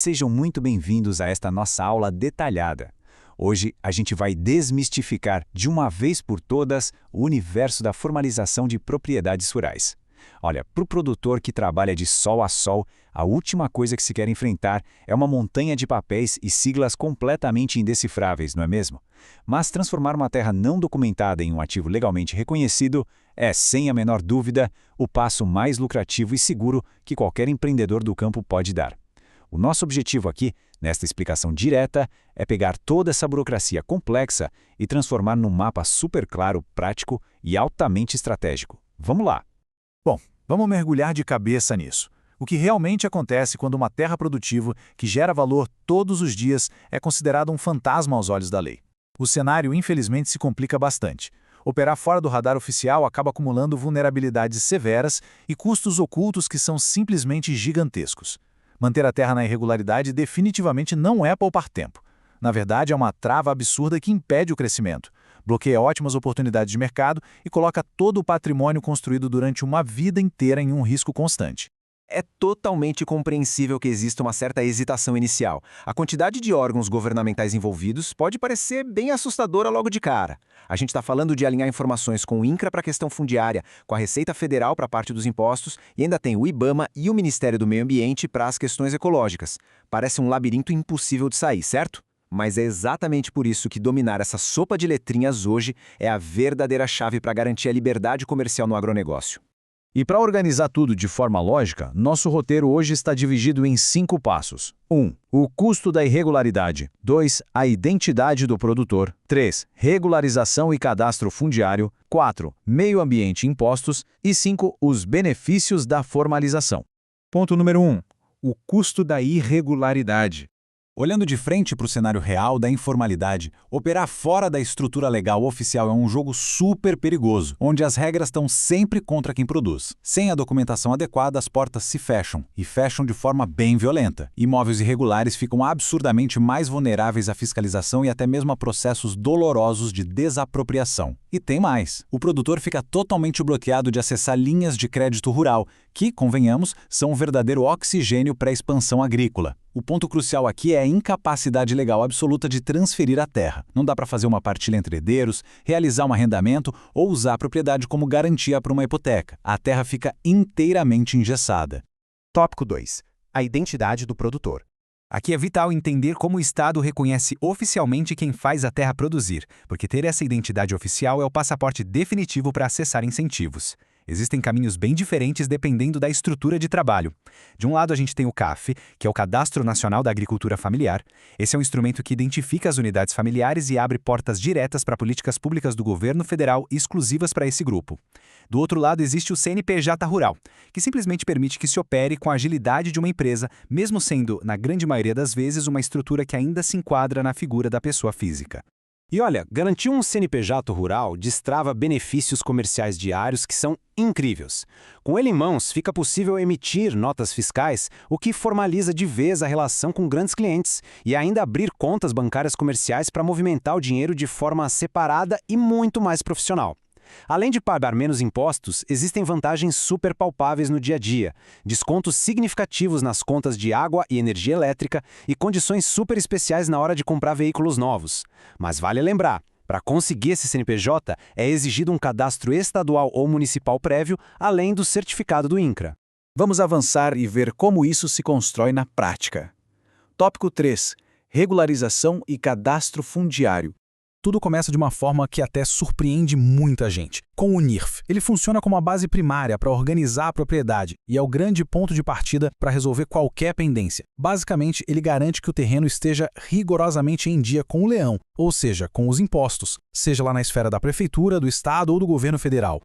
Sejam muito bem-vindos a esta nossa aula detalhada. Hoje a gente vai desmistificar de uma vez por todas o universo da formalização de propriedades rurais. Olha, para o produtor que trabalha de sol a sol, a última coisa que se quer enfrentar é uma montanha de papéis e siglas completamente indecifráveis, não é mesmo? Mas transformar uma terra não documentada em um ativo legalmente reconhecido é, sem a menor dúvida, o passo mais lucrativo e seguro que qualquer empreendedor do campo pode dar. O nosso objetivo aqui, nesta explicação direta, é pegar toda essa burocracia complexa e transformar num mapa super claro, prático e altamente estratégico. Vamos lá! Bom, vamos mergulhar de cabeça nisso. O que realmente acontece quando uma terra produtiva, que gera valor todos os dias, é considerada um fantasma aos olhos da lei? O cenário, infelizmente, se complica bastante. Operar fora do radar oficial acaba acumulando vulnerabilidades severas e custos ocultos que são simplesmente gigantescos. Manter a terra na irregularidade definitivamente não é poupar tempo. Na verdade, é uma trava absurda que impede o crescimento, bloqueia ótimas oportunidades de mercado e coloca todo o patrimônio construído durante uma vida inteira em um risco constante. É totalmente compreensível que exista uma certa hesitação inicial. A quantidade de órgãos governamentais envolvidos pode parecer bem assustadora logo de cara. A gente está falando de alinhar informações com o INCRA para a questão fundiária, com a Receita Federal para a parte dos impostos e ainda tem o IBAMA e o Ministério do Meio Ambiente para as questões ecológicas. Parece um labirinto impossível de sair, certo? Mas é exatamente por isso que dominar essa sopa de letrinhas hoje é a verdadeira chave para garantir a liberdade comercial no agronegócio. E para organizar tudo de forma lógica, nosso roteiro hoje está dividido em 5 passos. 1. O custo da irregularidade. 2. A identidade do produtor. 3. Regularização e cadastro fundiário. 4. Meio ambiente e impostos. E 5. Os benefícios da formalização. Ponto número 1. O custo da irregularidade. Olhando de frente para o cenário real da informalidade, operar fora da estrutura legal oficial é um jogo super perigoso, onde as regras estão sempre contra quem produz. Sem a documentação adequada, as portas se fecham, e fecham de forma bem violenta. Imóveis irregulares ficam absurdamente mais vulneráveis à fiscalização e até mesmo a processos dolorosos de desapropriação. E tem mais. O produtor fica totalmente bloqueado de acessar linhas de crédito rural, que, convenhamos, são um verdadeiro oxigênio para a expansão agrícola. O ponto crucial aqui é a incapacidade legal absoluta de transferir a terra. Não dá para fazer uma partilha entre herdeiros, realizar um arrendamento ou usar a propriedade como garantia para uma hipoteca. A terra fica inteiramente engessada. Tópico 2. A identidade do produtor. Aqui é vital entender como o Estado reconhece oficialmente quem faz a terra produzir, porque ter essa identidade oficial é o passaporte definitivo para acessar incentivos. Existem caminhos bem diferentes dependendo da estrutura de trabalho. De um lado, a gente tem o CAF, que é o Cadastro Nacional da Agricultura Familiar. Esse é um instrumento que identifica as unidades familiares e abre portas diretas para políticas públicas do governo federal exclusivas para esse grupo. Do outro lado, existe o CNPJ Rural, que simplesmente permite que se opere com a agilidade de uma empresa, mesmo sendo, na grande maioria das vezes, uma estrutura que ainda se enquadra na figura da pessoa física. E olha, garantir um CNPJ rural destrava benefícios comerciais diários que são incríveis. Com ele em mãos, fica possível emitir notas fiscais, o que formaliza de vez a relação com grandes clientes e ainda abrir contas bancárias comerciais para movimentar o dinheiro de forma separada e muito mais profissional. Além de pagar menos impostos, existem vantagens super palpáveis no dia a dia, descontos significativos nas contas de água e energia elétrica e condições super especiais na hora de comprar veículos novos. Mas vale lembrar, para conseguir esse CNPJ é exigido um cadastro estadual ou municipal prévio, além do certificado do INCRA. Vamos avançar e ver como isso se constrói na prática. Tópico 3. Regularização e cadastro fundiário. Tudo começa de uma forma que até surpreende muita gente. Com o NIRF, ele funciona como a base primária para organizar a propriedade e é o grande ponto de partida para resolver qualquer pendência. Basicamente, ele garante que o terreno esteja rigorosamente em dia com o leão, ou seja, com os impostos, seja lá na esfera da prefeitura, do estado ou do governo federal.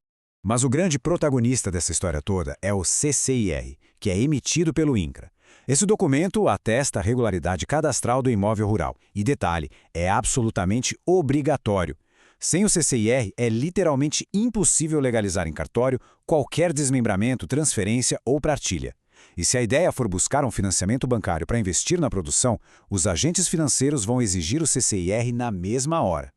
Mas o grande protagonista dessa história toda é o CCIR, que é emitido pelo INCRA. Esse documento atesta a regularidade cadastral do imóvel rural. E detalhe, é absolutamente obrigatório. Sem o CCIR, é literalmente impossível legalizar em cartório qualquer desmembramento, transferência ou partilha. E se a ideia for buscar um financiamento bancário para investir na produção, os agentes financeiros vão exigir o CCIR na mesma hora.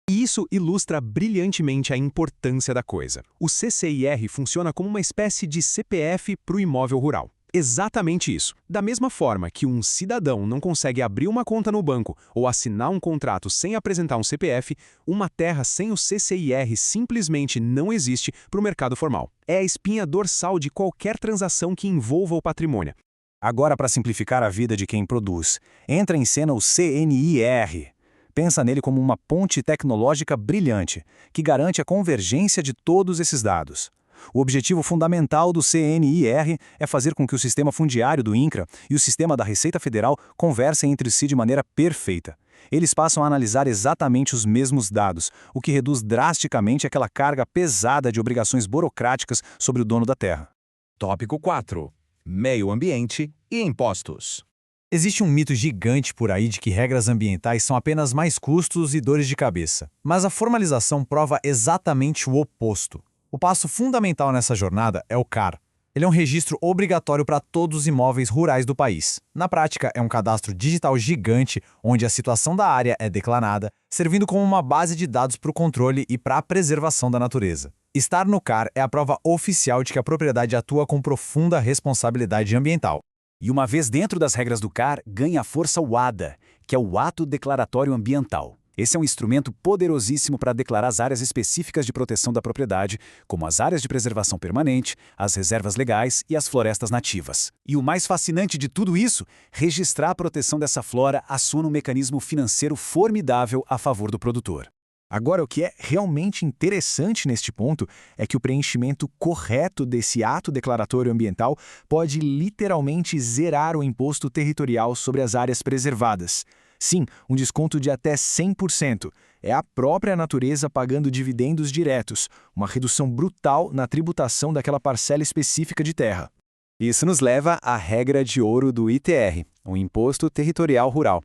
E isso ilustra brilhantemente a importância da coisa. O CCIR funciona como uma espécie de CPF para o imóvel rural. Exatamente isso. Da mesma forma que um cidadão não consegue abrir uma conta no banco ou assinar um contrato sem apresentar um CPF, uma terra sem o CCIR simplesmente não existe para o mercado formal. É a espinha dorsal de qualquer transação que envolva o patrimônio. Agora, para simplificar a vida de quem produz, entra em cena o CNIR. Pensa nele como uma ponte tecnológica brilhante, que garante a convergência de todos esses dados. O objetivo fundamental do CNIR é fazer com que o sistema fundiário do INCRA e o sistema da Receita Federal conversem entre si de maneira perfeita. Eles passam a analisar exatamente os mesmos dados, o que reduz drasticamente aquela carga pesada de obrigações burocráticas sobre o dono da terra. Tópico 4. Meio ambiente e impostos. Existe um mito gigante por aí de que regras ambientais são apenas mais custos e dores de cabeça. Mas a formalização prova exatamente o oposto. O passo fundamental nessa jornada é o CAR. Ele é um registro obrigatório para todos os imóveis rurais do país. Na prática, é um cadastro digital gigante onde a situação da área é declarada, servindo como uma base de dados para o controle e para a preservação da natureza. Estar no CAR é a prova oficial de que a propriedade atua com profunda responsabilidade ambiental. E uma vez dentro das regras do CAR, ganha força o ADA, que é o Ato Declaratório Ambiental. Esse é um instrumento poderosíssimo para declarar as áreas específicas de proteção da propriedade, como as áreas de preservação permanente, as reservas legais e as florestas nativas. E o mais fascinante de tudo isso, registrar a proteção dessa flora aciona um mecanismo financeiro formidável a favor do produtor. Agora, o que é realmente interessante neste ponto é que o preenchimento correto desse ato declaratório ambiental pode literalmente zerar o imposto territorial sobre as áreas preservadas. Sim, um desconto de até 100%. É a própria natureza pagando dividendos diretos, uma redução brutal na tributação daquela parcela específica de terra. Isso nos leva à regra de ouro do ITR, o Imposto Territorial Rural.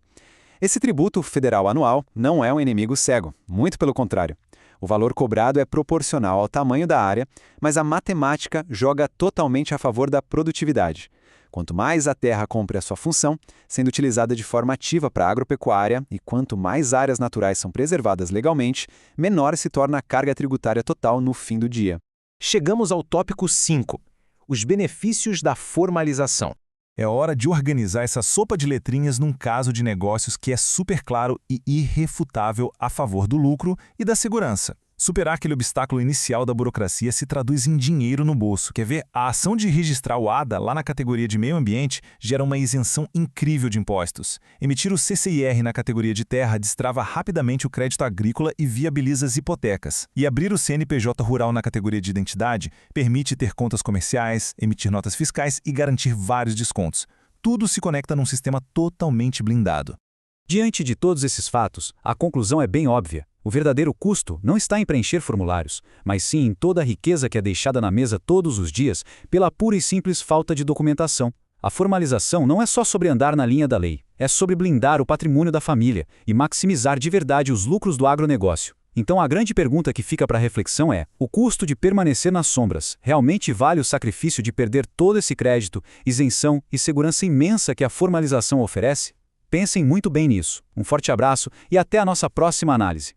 Esse tributo federal anual não é um inimigo cego, muito pelo contrário. O valor cobrado é proporcional ao tamanho da área, mas a matemática joga totalmente a favor da produtividade. Quanto mais a terra cumpre a sua função, sendo utilizada de forma ativa para a agropecuária, e quanto mais áreas naturais são preservadas legalmente, menor se torna a carga tributária total no fim do dia. Chegamos ao tópico 5. Os benefícios da formalização. É hora de organizar essa sopa de letrinhas num caso de negócios que é super claro e irrefutável a favor do lucro e da segurança. Superar aquele obstáculo inicial da burocracia se traduz em dinheiro no bolso. Quer ver? A ação de registrar o ADA lá na categoria de meio ambiente gera uma isenção incrível de impostos. Emitir o CCIR na categoria de terra destrava rapidamente o crédito agrícola e viabiliza as hipotecas. E abrir o CNPJ rural na categoria de identidade permite ter contas comerciais, emitir notas fiscais e garantir vários descontos. Tudo se conecta num sistema totalmente blindado. Diante de todos esses fatos, a conclusão é bem óbvia. O verdadeiro custo não está em preencher formulários, mas sim em toda a riqueza que é deixada na mesa todos os dias pela pura e simples falta de documentação. A formalização não é só sobre andar na linha da lei, é sobre blindar o patrimônio da família e maximizar de verdade os lucros do agronegócio. Então a grande pergunta que fica para reflexão é: o custo de permanecer nas sombras realmente vale o sacrifício de perder todo esse crédito, isenção e segurança imensa que a formalização oferece? Pensem muito bem nisso. Um forte abraço e até a nossa próxima análise.